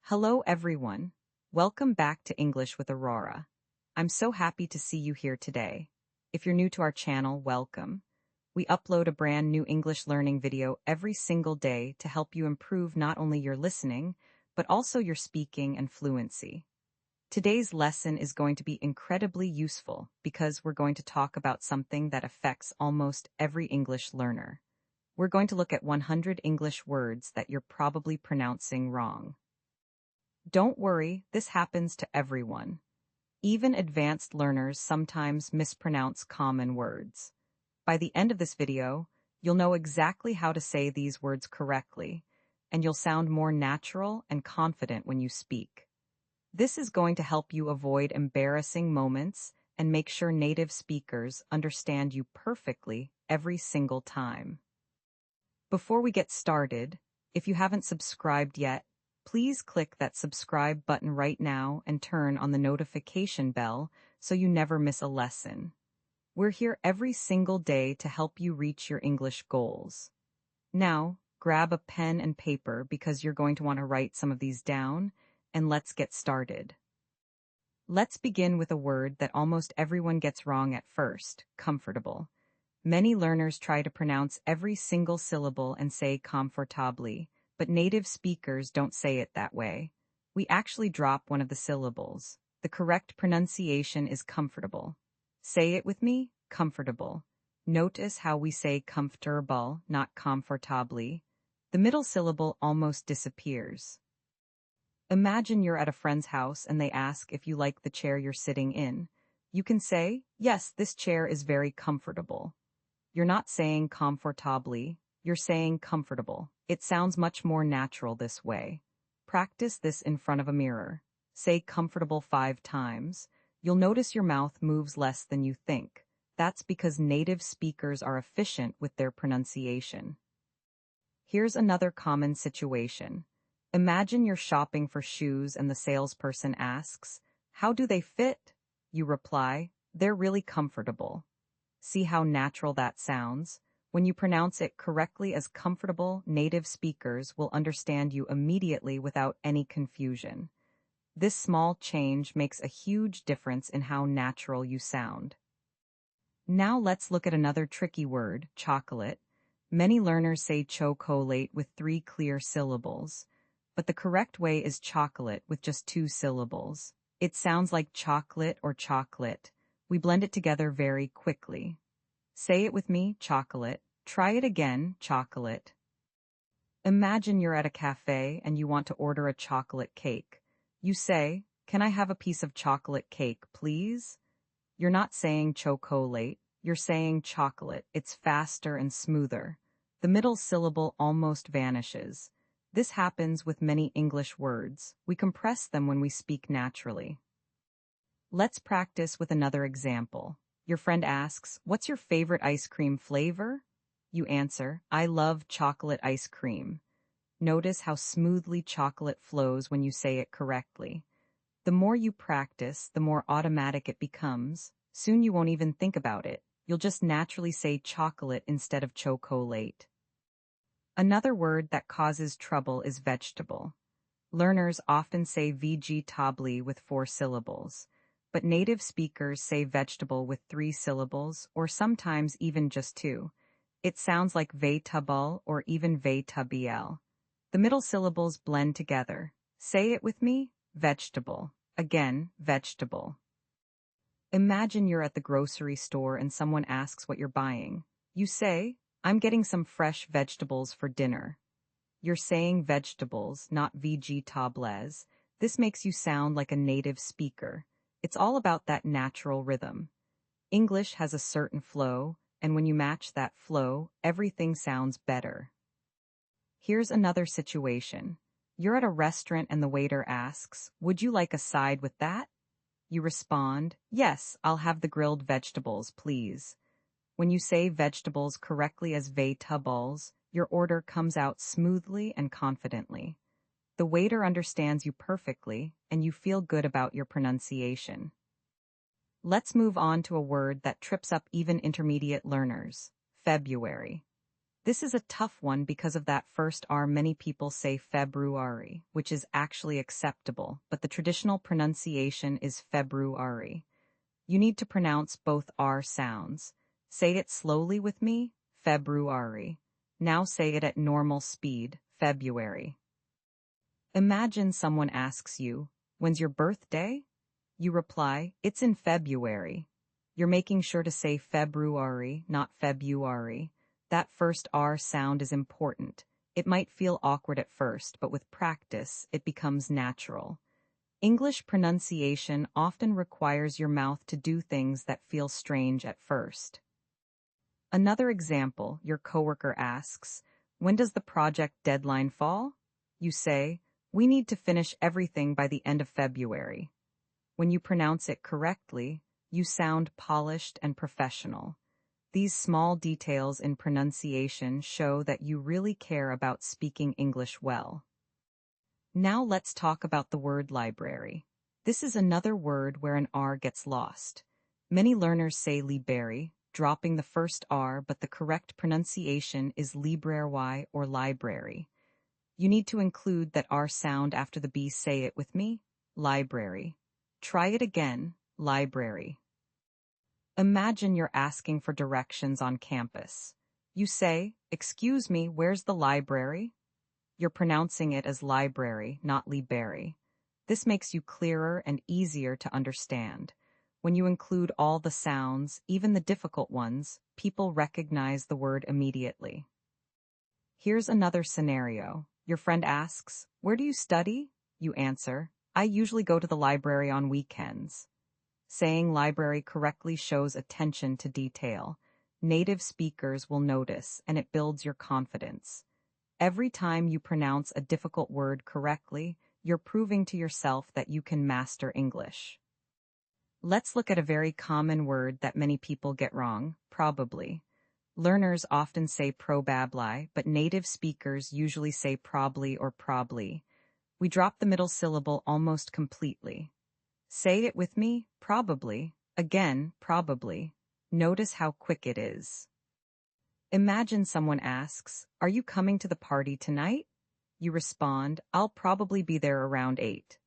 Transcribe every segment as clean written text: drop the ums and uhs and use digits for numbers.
Hello, everyone. Welcome back to English with Aurora. I'm so happy to see you here today. If you're new to our channel, welcome. We upload a brand new English learning video every single day to help you improve not only your listening, but also your speaking and fluency. Today's lesson is going to be incredibly useful because we're going to talk about something that affects almost every English learner. We're going to look at 100 English words that you're probably pronouncing wrong. Don't worry, this happens to everyone. Even advanced learners sometimes mispronounce common words. By the end of this video, you'll know exactly how to say these words correctly, and you'll sound more natural and confident when you speak. This is going to help you avoid embarrassing moments and make sure native speakers understand you perfectly every single time. Before we get started, if you haven't subscribed yet, please click that subscribe button right now and turn on the notification bell so you never miss a lesson. We're here every single day to help you reach your English goals. Now, grab a pen and paper because you're going to want to write some of these down, and let's get started. Let's begin with a word that almost everyone gets wrong at first, comfortable. Many learners try to pronounce every single syllable and say comfortably, but native speakers don't say it that way. We actually drop one of the syllables. The correct pronunciation is comfortable. Say it with me, comfortable. Notice how we say comfortable, not comfortably. The middle syllable almost disappears. Imagine you're at a friend's house and they ask if you like the chair you're sitting in. You can say, yes, this chair is very comfortable. You're not saying comfortably, you're saying comfortable. It sounds much more natural this way. Practice this in front of a mirror. Say comfortable 5 times. You'll notice your mouth moves less than you think. That's because native speakers are efficient with their pronunciation. Here's another common situation. Imagine you're shopping for shoes and the salesperson asks, "How do they fit?" You reply, "They're really comfortable." See how natural that sounds? When you pronounce it correctly as comfortable, native speakers will understand you immediately without any confusion. This small change makes a huge difference in how natural you sound. Now let's look at another tricky word, chocolate. Many learners say chocolate with 3 clear syllables, but the correct way is chocolate with just 2 syllables. It sounds like chocolate or chocolate. We blend it together very quickly. Say it with me, chocolate. Try it again, chocolate. Imagine you're at a cafe and you want to order a chocolate cake. You say, "Can I have a piece of chocolate cake, please?" You're not saying chocolate, you're saying chocolate. It's faster and smoother. The middle syllable almost vanishes. This happens with many English words. We compress them when we speak naturally. Let's practice with another example. Your friend asks, "What's your favorite ice cream flavor?" You answer, "I love chocolate ice cream." Notice how smoothly chocolate flows when you say it correctly. The more you practice, the more automatic it becomes. Soon you won't even think about it. You'll just naturally say chocolate instead of chocolate. Another word that causes trouble is vegetable. Learners often say vegetably with 4 syllables. But native speakers say vegetable with 3 syllables, or sometimes even just 2. It sounds like vegetable or even vegetable. The middle syllables blend together. Say it with me, vegetable. Again, vegetable. Imagine you're at the grocery store and someone asks what you're buying. You say, "I'm getting some fresh vegetables for dinner." You're saying vegetables, not vegetables. This makes you sound like a native speaker. It's all about that natural rhythm. English has a certain flow, and when you match that flow, everything sounds better. Here's another situation. You're at a restaurant and the waiter asks, "Would you like a side with that?" You respond, "Yes, I'll have the grilled vegetables, please." When you say vegetables correctly as vegetables, your order comes out smoothly and confidently. The waiter understands you perfectly, and you feel good about your pronunciation. Let's move on to a word that trips up even intermediate learners, February. This is a tough one because of that first R. Many people say February, which is actually acceptable, but the traditional pronunciation is February. You need to pronounce both R sounds. Say it slowly with me, February. Now say it at normal speed, February. Imagine someone asks you, "When's your birthday?" You reply, "It's in February." You're making sure to say February, not February. That first R sound is important. It might feel awkward at first, but with practice, it becomes natural. English pronunciation often requires your mouth to do things that feel strange at first. Another example, your coworker asks, "When does the project deadline fall?" You say, "We need to finish everything by the end of February." When you pronounce it correctly, you sound polished and professional. These small details in pronunciation show that you really care about speaking English well. Now let's talk about the word library. This is another word where an R gets lost. Many learners say library, dropping the first R, but the correct pronunciation is library or library. You need to include that R sound after the B. Say it with me, library. Try it again, library. Imagine you're asking for directions on campus. You say, "Excuse me, where's the library?" You're pronouncing it as library, not library. This makes you clearer and easier to understand. When you include all the sounds, even the difficult ones, people recognize the word immediately. Here's another scenario. Your friend asks, "Where do you study?" You answer, "I usually go to the library on weekends." Saying library correctly shows attention to detail. Native speakers will notice, and it builds your confidence. Every time you pronounce a difficult word correctly, you're proving to yourself that you can master English. Let's look at a very common word that many people get wrong, probably. Learners often say probably, but native speakers usually say probably or probably. We drop the middle syllable almost completely. Say it with me, probably. Again, probably. Notice how quick it is. Imagine someone asks, "Are you coming to the party tonight?" You respond, "I'll probably be there around 8.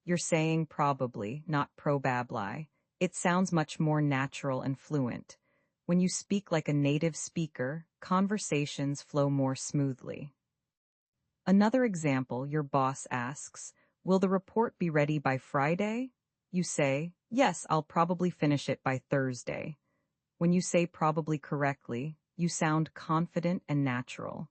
You're saying probably, not probably. It sounds much more natural and fluent. When you speak like a native speaker, conversations flow more smoothly. Another example, your boss asks, "Will the report be ready by Friday?" You say, "Yes, I'll probably finish it by Thursday." When you say probably correctly, you sound confident and natural.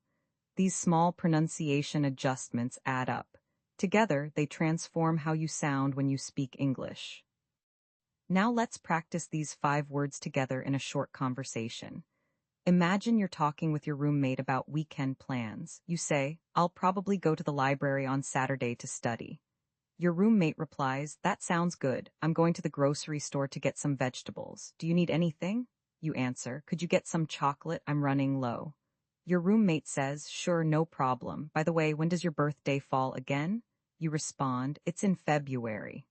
These small pronunciation adjustments add up. Together, they transform how you sound when you speak English. Now let's practice these 5 words together in a short conversation. Imagine you're talking with your roommate about weekend plans. You say, "I'll probably go to the library on Saturday to study." Your roommate replies, "That sounds good. I'm going to the grocery store to get some vegetables. Do you need anything?" You answer, "Could you get some chocolate? I'm running low." Your roommate says, "Sure, no problem. By the way, when does your birthday fall again?" You respond, "It's in February."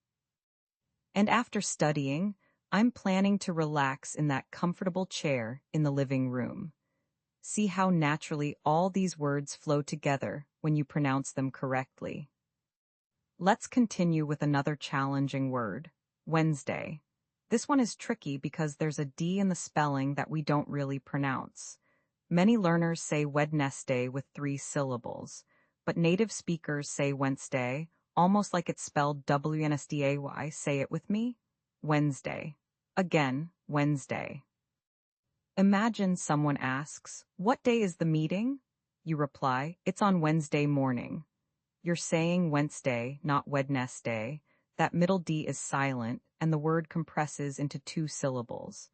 And after studying, I'm planning to relax in that comfortable chair in the living room. See how naturally all these words flow together when you pronounce them correctly. Let's continue with another challenging word, Wednesday. This one is tricky because there's a D in the spelling that we don't really pronounce. Many learners say Wednesday with 3 syllables, but native speakers say Wednesday, almost like it's spelled Wednesday. Say it with me, Wednesday. Again, Wednesday. Imagine someone asks, "What day is the meeting?" You reply, "It's on Wednesday morning." You're saying Wednesday, not Wednesday. That middle D is silent, and the word compresses into 2 syllables.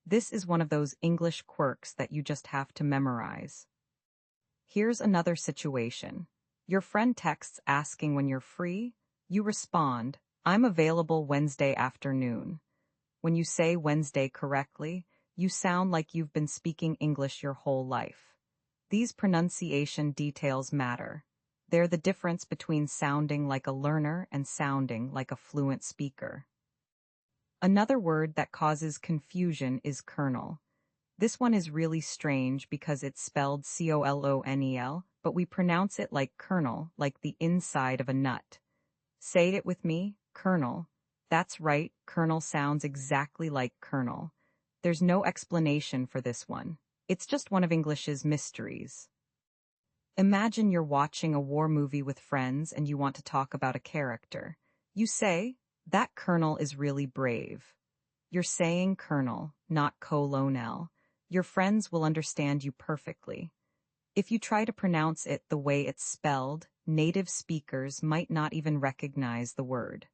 This is one of those English quirks that you just have to memorize. Here's another situation. Your friend texts asking when you're free. You respond, "I'm available Wednesday afternoon." When you say Wednesday correctly, you sound like you've been speaking English your whole life. These pronunciation details matter. They're the difference between sounding like a learner and sounding like a fluent speaker. Another word that causes confusion is kernel. This one is really strange because it's spelled colonel, but we pronounce it like kernel, like the inside of a nut. Say it with me, kernel. That's right, kernel sounds exactly like kernel. There's no explanation for this one. It's just one of English's mysteries. Imagine you're watching a war movie with friends and you want to talk about a character. You say, that colonel is really brave. You're saying colonel, not colonel. Your friends will understand you perfectly. If you try to pronounce it the way it's spelled, native speakers might not even recognize the word.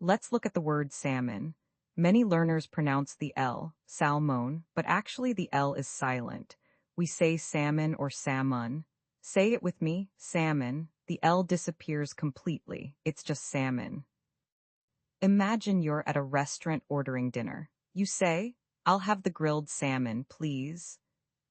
Let's look at the word salmon. Many learners pronounce the L, salmon, but actually the L is silent. We say salmon or salmon. Say it with me, salmon. The L disappears completely. It's just salmon. Imagine you're at a restaurant ordering dinner. You say, I'll have the grilled salmon, please.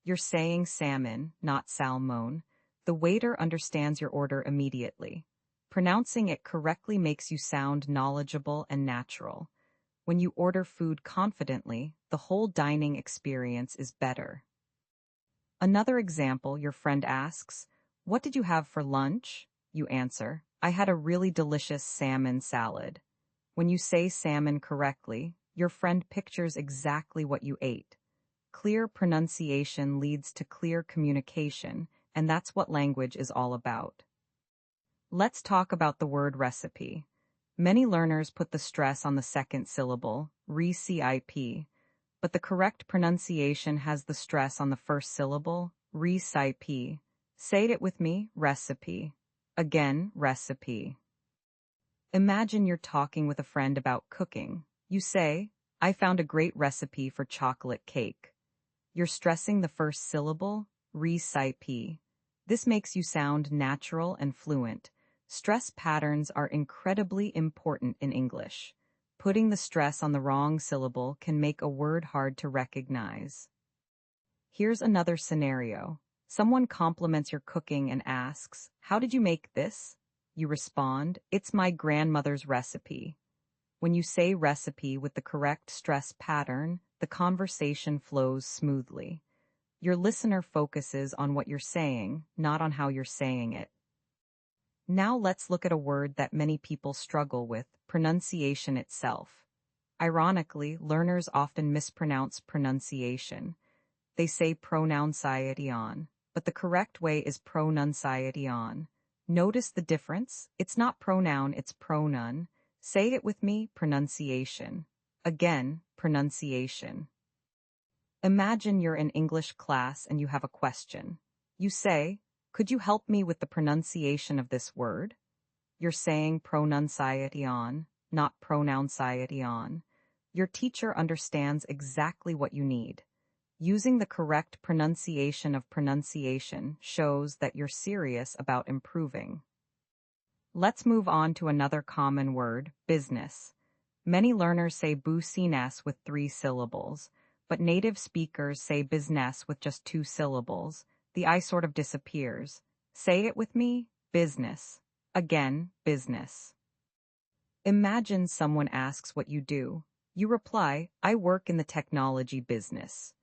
You're saying salmon, not salmon. The waiter understands your order immediately. Pronouncing it correctly makes you sound knowledgeable and natural. When you order food confidently, the whole dining experience is better. Another example, your friend asks, what did you have for lunch? You answer, I had a really delicious salmon salad. When you say salmon correctly, your friend pictures exactly what you ate. Clear pronunciation leads to clear communication, and that's what language is all about. Let's talk about the word recipe. Many learners put the stress on the second syllable, recipe, but the correct pronunciation has the stress on the first syllable, recipe. Say it with me, recipe. Again, recipe. Imagine you're talking with a friend about cooking. You say, I found a great recipe for chocolate cake. You're stressing the first syllable, recipe. This makes you sound natural and fluent. Stress patterns are incredibly important in English. Putting the stress on the wrong syllable can make a word hard to recognize. Here's another scenario. Someone compliments your cooking and asks, how did you make this? You respond, it's my grandmother's recipe. When you say recipe with the correct stress pattern, the conversation flows smoothly. Your listener focuses on what you're saying, not on how you're saying it. Now let's look at a word that many people struggle with, pronunciation itself. Ironically, learners often mispronounce pronunciation. They say pronunciation, but the correct way is pronunciation. Notice the difference? It's not pronoun, it's pronoun. Say it with me, pronunciation. Again, pronunciation. Imagine you're in English class and you have a question. You say, could you help me with the pronunciation of this word? You're saying pronunciation, not pronunciation. Your teacher understands exactly what you need. Using the correct pronunciation of pronunciation shows that you're serious about improving. Let's move on to another common word, business. Many learners say business with 3 syllables, but native speakers say business with just 2 syllables. The I sort of disappears. Say it with me, business. Again, business. Imagine someone asks what you do. You reply, I work in the technology business.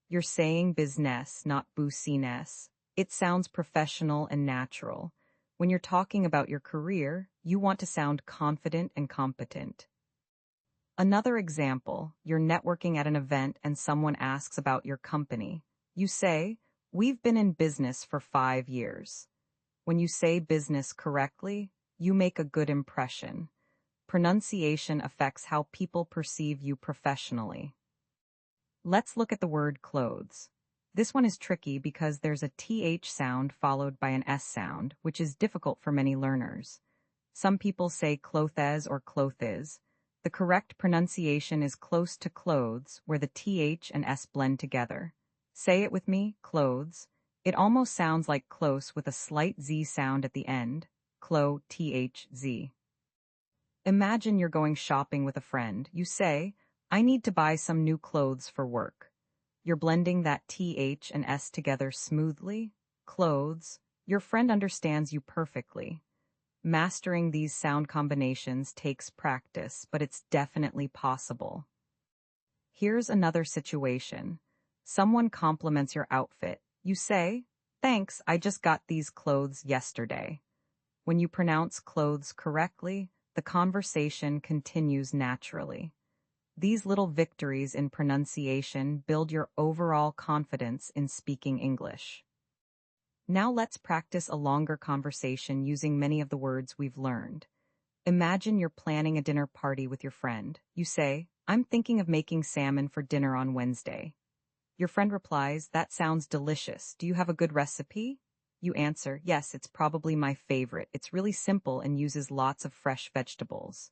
You're saying business, not business. It sounds professional and natural. When you're talking about your career, you want to sound confident and competent. Another example, you're networking at an event and someone asks about your company. You say, we've been in business for 5 years. When you say business correctly, you make a good impression. Pronunciation affects how people perceive you professionally. Let's look at the word clothes. This one is tricky because there's a TH sound followed by an S sound, which is difficult for many learners. Some people say clothes or clothes. The correct pronunciation is close to clothes, where the TH and S blend together. Say it with me, clothes. It almost sounds like close with a slight Z sound at the end. THZ. Imagine you're going shopping with a friend. You say, I need to buy some new clothes for work. You're blending that TH and S together smoothly. Clothes. Your friend understands you perfectly. Mastering these sound combinations takes practice, but it's definitely possible. Here's another situation. Someone compliments your outfit. You say, "Thanks, I just got these clothes yesterday." When you pronounce clothes correctly, the conversation continues naturally. These little victories in pronunciation build your overall confidence in speaking English. Now let's practice a longer conversation using many of the words we've learned. Imagine you're planning a dinner party with your friend. You say, "I'm thinking of making salmon for dinner on Wednesday." Your friend replies, "That sounds delicious. Do you have a good recipe?" You answer, "Yes, it's probably my favorite. It's really simple and uses lots of fresh vegetables."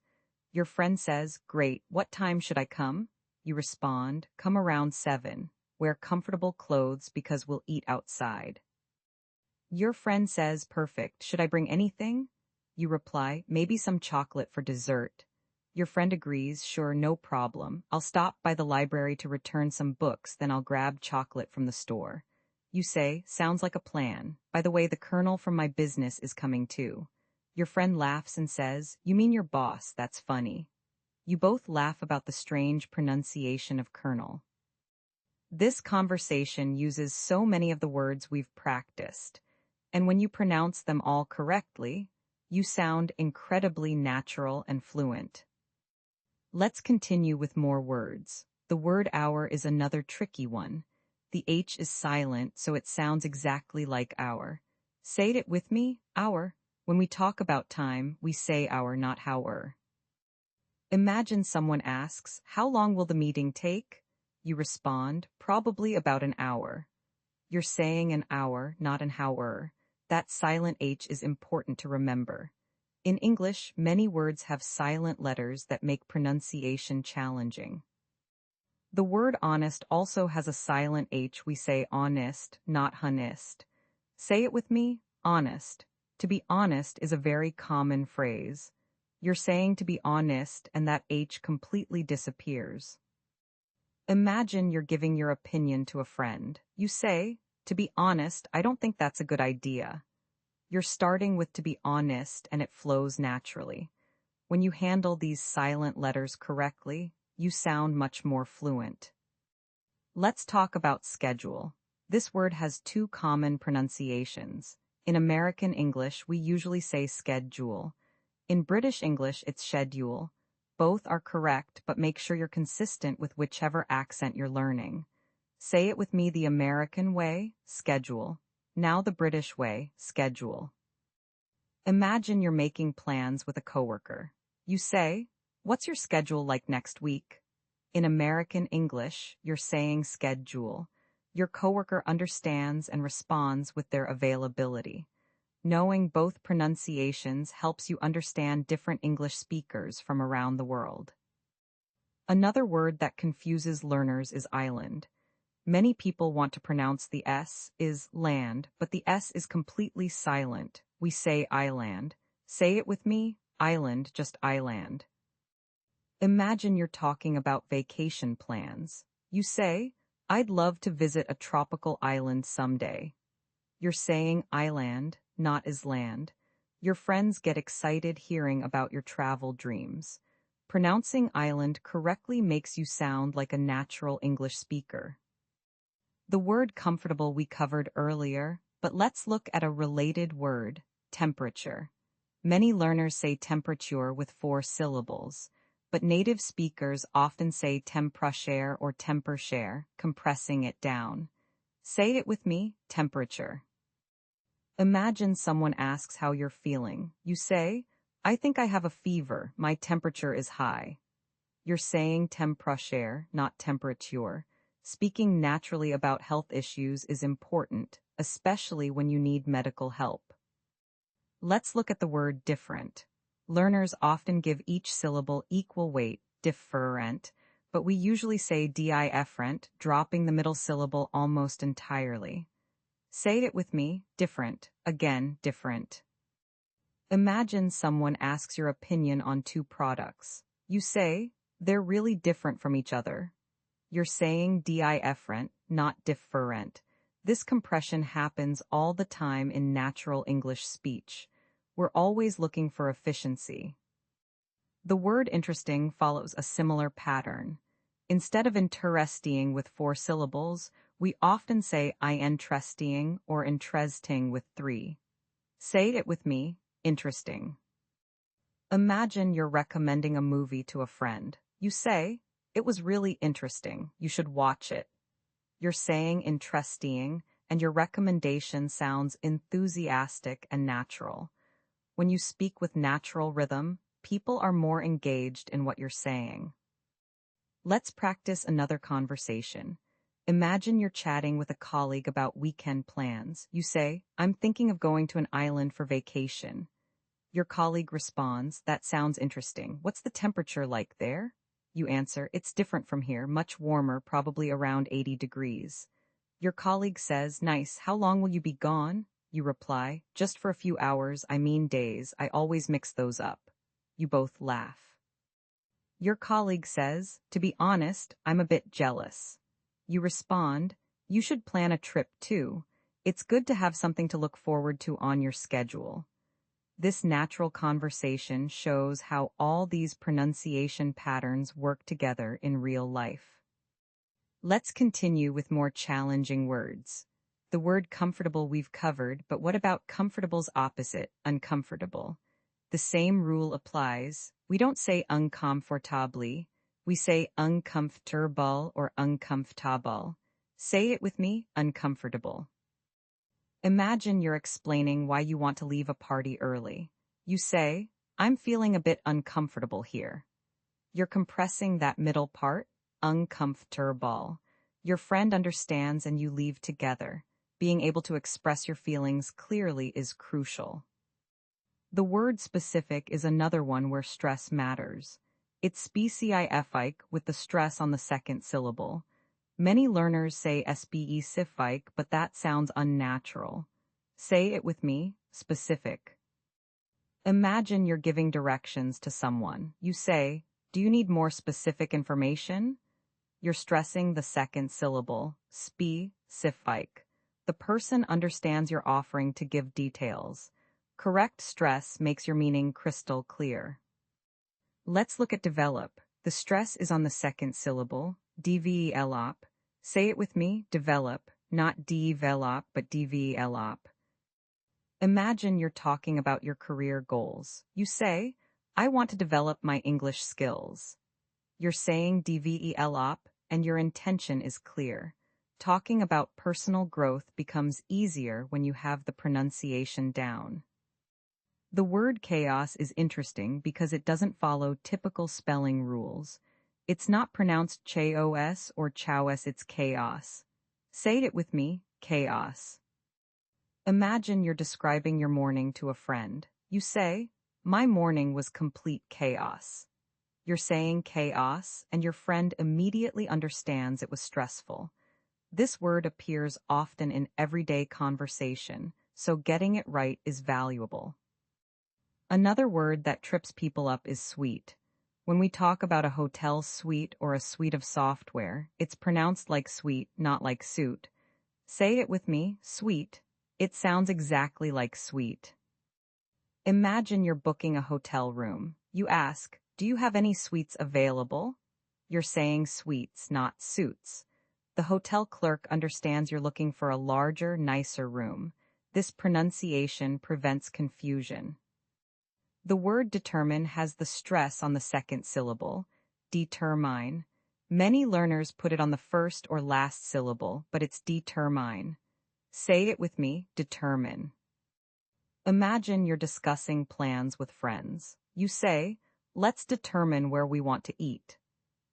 Your friend says, "Great, what time should I come?" You respond, "Come around 7. Wear comfortable clothes because we'll eat outside." Your friend says, "Perfect. Should I bring anything?" You reply, "Maybe some chocolate for dessert." Your friend agrees, "Sure, no problem. I'll stop by the library to return some books, then I'll grab chocolate from the store." You say, "Sounds like a plan. By the way, the colonel from my business is coming too." Your friend laughs and says, "You mean your boss? That's funny." You both laugh about the strange pronunciation of colonel. This conversation uses so many of the words we've practiced, and when you pronounce them all correctly, you sound incredibly natural and fluent. Let's continue with more words. The word hour is another tricky one. The H is silent, so it sounds exactly like hour. Say it with me, hour. When we talk about time, we say hour, not hour. Imagine someone asks, "How long will the meeting take?" You respond, "Probably about an hour." You're saying an hour, not an hour. That silent H is important to remember. In English, many words have silent letters that make pronunciation challenging. The word honest also has a silent H. We say honest, not honest. Say it with me, honest. To be honest is a very common phrase. You're saying to be honest and that H completely disappears. Imagine you're giving your opinion to a friend. You say, "To be honest, I don't think that's a good idea." You're starting with "to be honest" and it flows naturally. When you handle these silent letters correctly, you sound much more fluent. Let's talk about schedule. This word has two common pronunciations. In American English, we usually say schedule. In British English, it's schedule. Both are correct, but make sure you're consistent with whichever accent you're learning. Say it with me the American way, schedule. Now the British way, schedule. Imagine you're making plans with a coworker. You say, "What's your schedule like next week?" In American English, you're saying schedule. Your coworker understands and responds with their availability. Knowing both pronunciations helps you understand different English speakers from around the world. Another word that confuses learners is island. Many people want to pronounce the S is land, but the S is completely silent. We say island. Say it with me, island, just island. Imagine you're talking about vacation plans. You say, "I'd love to visit a tropical island someday." You're saying island, not island. Your friends get excited hearing about your travel dreams. Pronouncing island correctly makes you sound like a natural English speaker. The word comfortable we covered earlier, but let's look at a related word, temperature. Many learners say temperature with 4 syllables, but native speakers often say temperature or tempershare, compressing it down. Say it with me, temperature. Imagine someone asks how you're feeling. You say, "I think I have a fever. My temperature is high." You're saying temperature, not temperature. Speaking naturally about health issues is important, especially when you need medical help. Let's look at the word different. Learners often give each syllable equal weight, different, but we usually say different, dropping the middle syllable almost entirely. Say it with me, different, again, different. Imagine someone asks your opinion on 2 products. You say, "They're really different from each other." You're saying different, not different. This compression happens all the time in natural English speech. We're always looking for efficiency. The word interesting follows a similar pattern. Instead of interesting with 4 syllables, we often say I interesting or interesting with 3. Say it with me, interesting. Imagine you're recommending a movie to a friend. You say, it was really interesting, you should watch it. You're saying interesting, and your recommendation sounds enthusiastic and natural. When you speak with natural rhythm, people are more engaged in what you're saying. Let's practice another conversation. Imagine you're chatting with a colleague about weekend plans. You say, I'm thinking of going to an island for vacation. Your colleague responds, that sounds interesting. What's the temperature like there? You answer, it's different from here, much warmer, probably around 80 degrees. Your colleague says, nice, how long will you be gone? You reply, just for a few hours, I mean days, I always mix those up. You both laugh. Your colleague says, to be honest, I'm a bit jealous. You respond, you should plan a trip too. It's good to have something to look forward to on your schedule. This natural conversation shows how all these pronunciation patterns work together in real life. Let's continue with more challenging words. The word comfortable we've covered, but what about comfortable's opposite, uncomfortable? The same rule applies. We don't say uncomfortably. We say uncomfortable or uncomfortable. Say it with me, uncomfortable. Imagine you're explaining why you want to leave a party early. You say, I'm feeling a bit uncomfortable here. You're compressing that middle part, uncomfortable. Your friend understands and you leave together. Being able to express your feelings clearly is crucial. The word specific is another one where stress matters. It's specific with the stress on the second syllable. Many learners say specific, but that sounds unnatural. Say it with me, specific. Imagine you're giving directions to someone. You say, do you need more specific information? You're stressing the second syllable, specific. The person understands you're offering to give details. Correct stress makes your meaning crystal clear. Let's look at develop. The stress is on the second syllable, develop. Say it with me, develop, not develop, but develop. Imagine you're talking about your career goals. You say, I want to develop my English skills. You're saying develop, and your intention is clear. Talking about personal growth becomes easier when you have the pronunciation down. The word chaos is interesting because it doesn't follow typical spelling rules. It's not pronounced chaos or chowes, it's chaos. Say it with me, chaos. Imagine you're describing your morning to a friend. You say, my morning was complete chaos. You're saying chaos, and your friend immediately understands it was stressful. This word appears often in everyday conversation, so getting it right is valuable. Another word that trips people up is suite. When we talk about a hotel suite or a suite of software, it's pronounced like suite, not like suit. Say it with me, suite. It sounds exactly like suite. Imagine you're booking a hotel room. You ask, do you have any suites available? You're saying suites, not suits. The hotel clerk understands you're looking for a larger, nicer room. This pronunciation prevents confusion. The word determine has the stress on the second syllable, determine. Many learners put it on the first or last syllable, but it's determine. Say it with me, determine. Imagine you're discussing plans with friends. You say, let's determine where we want to eat.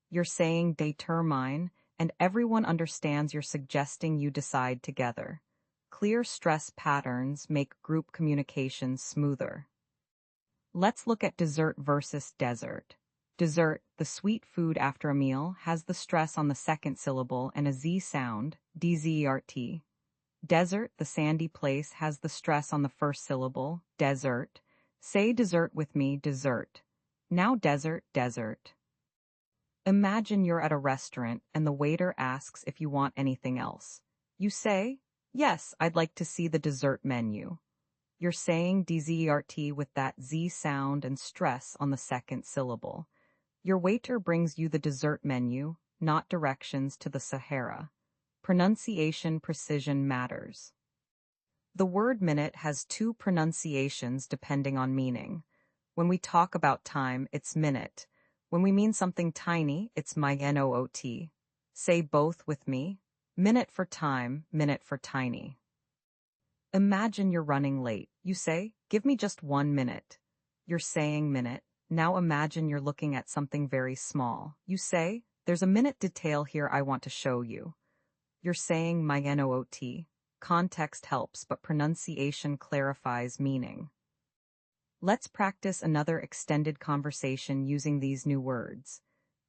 You're saying determine, and everyone understands you're suggesting you decide together. Clear stress patterns make group communication smoother. Let's look at dessert versus desert. Dessert, the sweet food after a meal, has the stress on the second syllable and a Z sound, dessert. Desert, the sandy place, has the stress on the first syllable, desert. Say dessert with me, dessert. Now desert, desert. Imagine you're at a restaurant and the waiter asks if you want anything else. You say, yes, I'd like to see the dessert menu. You're saying dessert with that Z sound and stress on the second syllable. Your waiter brings you the dessert menu, not directions to the Sahara. Pronunciation precision matters. The word minute has two pronunciations depending on meaning. When we talk about time, it's minute. When we mean something tiny, it's minot. Say both with me. Minute for time, minute for tiny. Imagine you're running late. You say, "Give me just 1 minute." You're saying minute. Now imagine you're looking at something very small. You say, "There's a minute detail here I want to show you." You're saying minot. Context helps, but pronunciation clarifies meaning. Let's practice another extended conversation using these new words.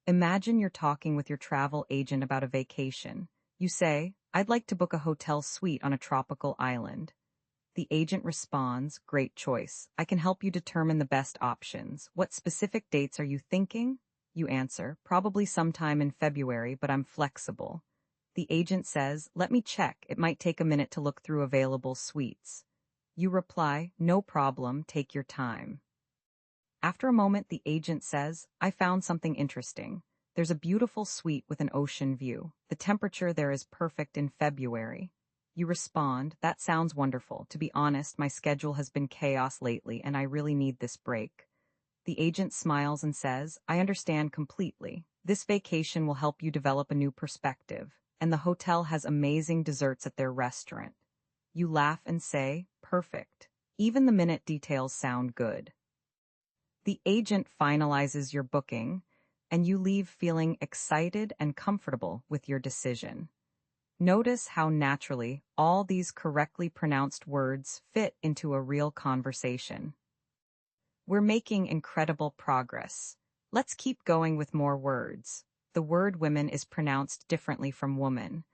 Imagine you're talking with your travel agent about a vacation. You say, "I'd like to book a hotel suite on a tropical island." The agent responds, "Great choice. I can help you determine the best options. What specific dates are you thinking?" You answer, "Probably sometime in February, but I'm flexible." The agent says, "Let me check. It might take a minute to look through available suites." You reply, "No problem. Take your time." After a moment, the agent says, "I found something interesting. There's a beautiful suite with an ocean view. The temperature there is perfect in February." You respond, "That sounds wonderful. To be honest, my schedule has been chaos lately and I really need this break." The agent smiles and says, "I understand completely. This vacation will help you develop a new perspective, and the hotel has amazing desserts at their restaurant." You laugh and say, "Perfect. Even the minute details sound good." The agent finalizes your booking, and you leave feeling excited and comfortable with your decision. Notice how naturally all these correctly pronounced words fit into a real conversation. We're making incredible progress. Let's keep going with more words. The word women is pronounced differently from woman.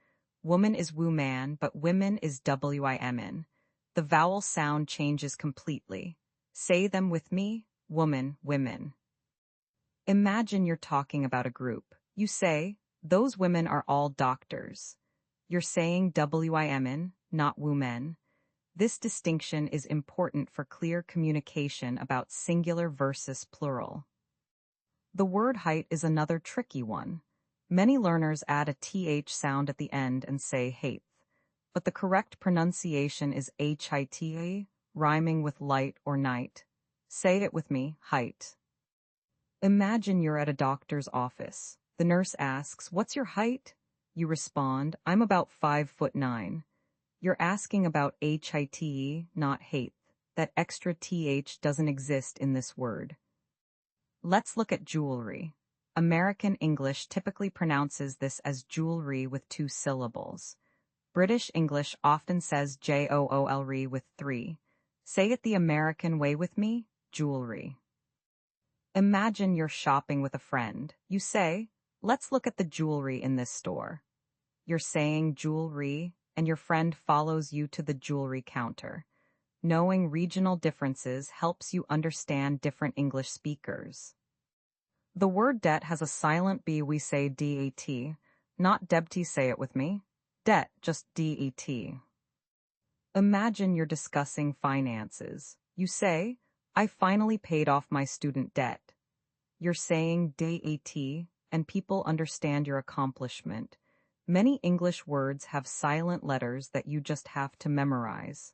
Woman is woman, but women is wimen. The vowel sound changes completely. Say them with me. Woman, women. Imagine you're talking about a group. You say, "Those women are all doctors." You're saying wimen, not women. This distinction is important for clear communication about singular versus plural. The word height is another tricky one. Many learners add a th sound at the end and say height, but the correct pronunciation is hita, rhyming with light or night. Say it with me, height. Imagine you're at a doctor's office. The nurse asks, "What's your height?" You respond, "I'm about 5'9". You're asking about HITE, not height. That extra th doesn't exist in this word. Let's look at jewelry. American English typically pronounces this as jewelry with 2 syllables. British English often says joolry with 3. Say it the American way with me, jewelry. Imagine you're shopping with a friend. You say, "Let's look at the jewelry in this store." You're saying jewelry, and your friend follows you to the jewelry counter. Knowing regional differences helps you understand different English speakers. The word debt has a silent B. We say det, not debty. Say it with me. Debt, just det. Imagine you're discussing finances. You say, "I finally paid off my student debt." You're saying det, and people understand your accomplishment. Many English words have silent letters that you just have to memorize.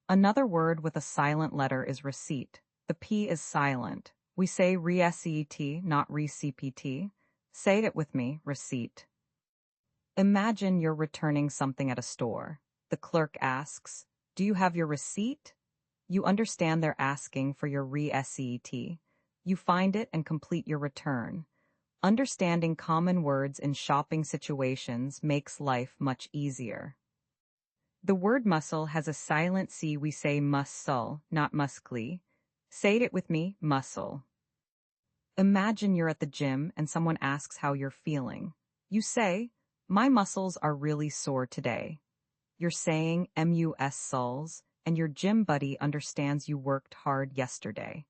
Another word with a silent letter is receipt. The P is silent. We say receipt, not recpt. Say it with me, receipt. Imagine you're returning something at a store. The clerk asks, "Do you have your receipt?" You understand they're asking for your receipt. You find it and complete your return. Understanding common words in shopping situations makes life much easier. The word muscle has a silent C. We say muscle, not muscly. Say it with me, muscle. Imagine you're at the gym and someone asks how you're feeling. You say, "My muscles are really sore today." You're saying muscles, and your gym buddy understands you worked hard yesterday.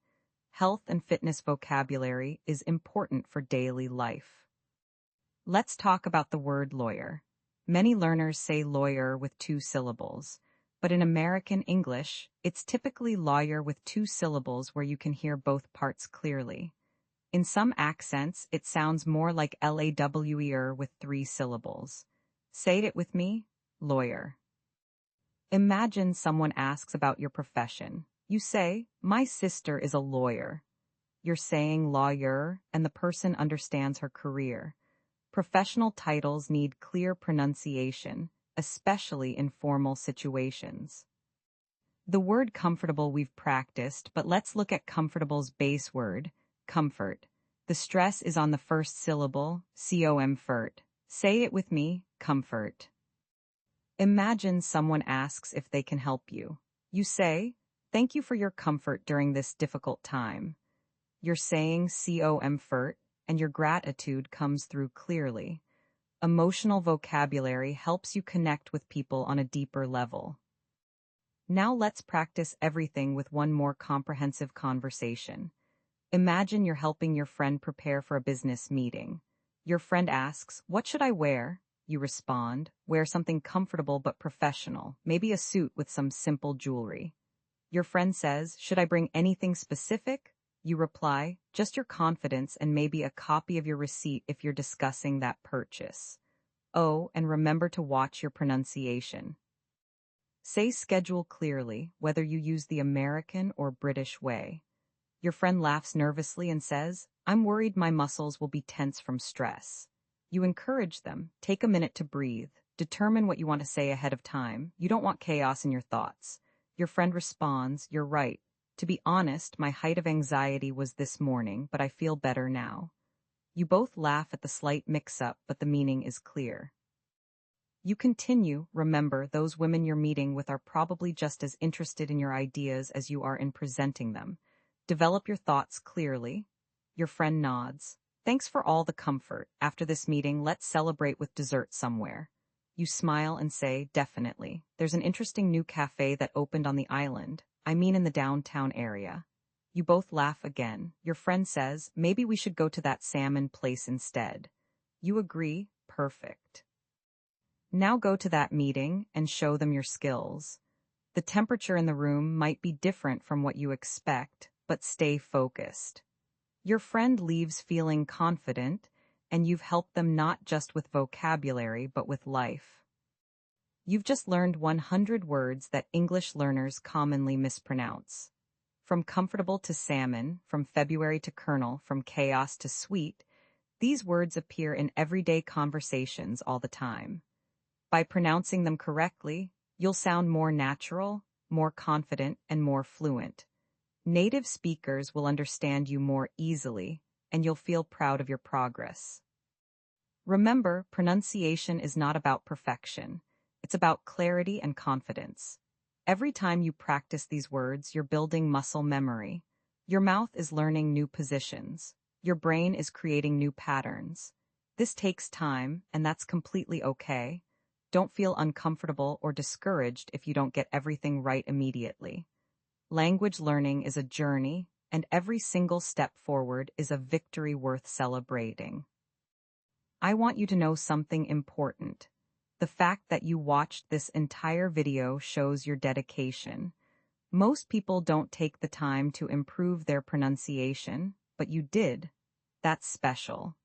Health and fitness vocabulary is important for daily life. Let's talk about the word lawyer. Many learners say lawyer with 2 syllables, but in American English, it's typically lawyer with 2 syllables where you can hear both parts clearly. In some accents, it sounds more like lawer with 3 syllables. Say it with me, lawyer. Imagine someone asks about your profession. You say, my sister is a lawyer. You're saying lawyer, and the person understands her career. Professional titles need clear pronunciation, especially in formal situations. The word comfortable we've practiced, but let's look at comfortable's base word, comfort. The stress is on the first syllable, comfort. Say it with me, comfort. Imagine someone asks if they can help you. You say, thank you for your comfort during this difficult time. You're saying comfort, and your gratitude comes through clearly. Emotional vocabulary helps you connect with people on a deeper level. Now let's practice everything with one more comprehensive conversation. Imagine you're helping your friend prepare for a business meeting. Your friend asks, what should I wear? You respond, wear something comfortable but professional, maybe a suit with some simple jewelry. Your friend says, should I bring anything specific? You reply, just your confidence and maybe a copy of your receipt if you're discussing that purchase. Oh, and remember to watch your pronunciation. Say schedule clearly, whether you use the American or British way. Your friend laughs nervously and says, I'm worried my muscles will be tense from stress. You encourage them, take a minute to breathe, determine what you want to say ahead of time. You don't want chaos in your thoughts. Your friend responds, you're right. To be honest, my height of anxiety was this morning, but I feel better now. You both laugh at the slight mix-up, but the meaning is clear. You continue, remember, those women you're meeting with are probably just as interested in your ideas as you are in presenting them. Develop your thoughts clearly. Your friend nods. Thanks for all the comfort. After this meeting, let's celebrate with dessert somewhere. You smile and say, definitely. There's an interesting new cafe that opened on the island. I mean in the downtown area. You both laugh again. Your friend says, maybe we should go to that salmon place instead. You agree, perfect. Now go to that meeting and show them your skills. The temperature in the room might be different from what you expect, but stay focused. Your friend leaves feeling confident, and you've helped them not just with vocabulary, but with life. You've just learned 100 words that English learners commonly mispronounce. From comfortable to salmon, from February to kernel, from chaos to sweet, these words appear in everyday conversations all the time. By pronouncing them correctly, you'll sound more natural, more confident, and more fluent. Native speakers will understand you more easily, and you'll feel proud of your progress. Remember, pronunciation is not about perfection. It's about clarity and confidence. Every time you practice these words, you're building muscle memory. Your mouth is learning new positions. Your brain is creating new patterns. This takes time, and that's completely okay. Don't feel uncomfortable or discouraged if you don't get everything right immediately. Language learning is a journey, and every single step forward is a victory worth celebrating. I want you to know something important. The fact that you watched this entire video shows your dedication. Most people don't take the time to improve their pronunciation, but you did. That's special.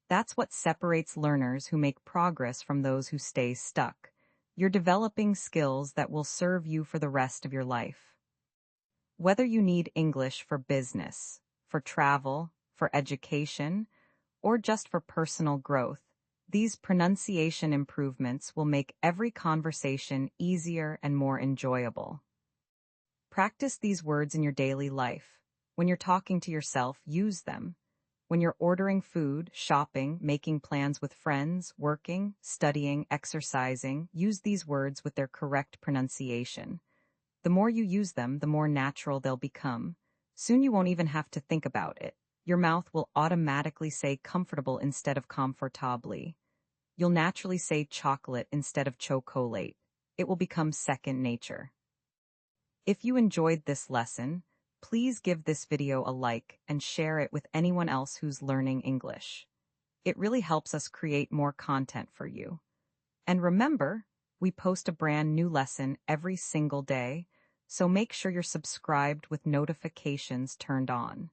That's what separates learners who make progress from those who stay stuck. You're developing skills that will serve you for the rest of your life. Whether you need English for business, for travel, for education, or just for personal growth, these pronunciation improvements will make every conversation easier and more enjoyable. Practice these words in your daily life. When you're talking to yourself, use them. When you're ordering food, shopping, making plans with friends, working, studying, exercising, use these words with their correct pronunciation. The more you use them, the more natural they'll become. Soon you won't even have to think about it. Your mouth will automatically say comfortable instead of comfortably. You'll naturally say chocolate instead of chocolate. It will become second nature. If you enjoyed this lesson, please give this video a like and share it with anyone else who's learning English. It really helps us create more content for you. And remember, we post a brand new lesson every single day, so make sure you're subscribed with notifications turned on.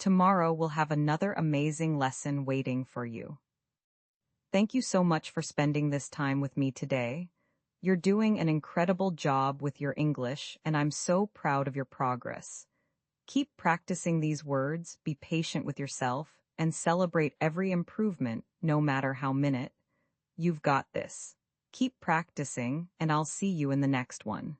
Tomorrow we'll have another amazing lesson waiting for you. Thank you so much for spending this time with me today. You're doing an incredible job with your English, and I'm so proud of your progress. Keep practicing these words, be patient with yourself, and celebrate every improvement, no matter how minute. You've got this. Keep practicing, and I'll see you in the next one.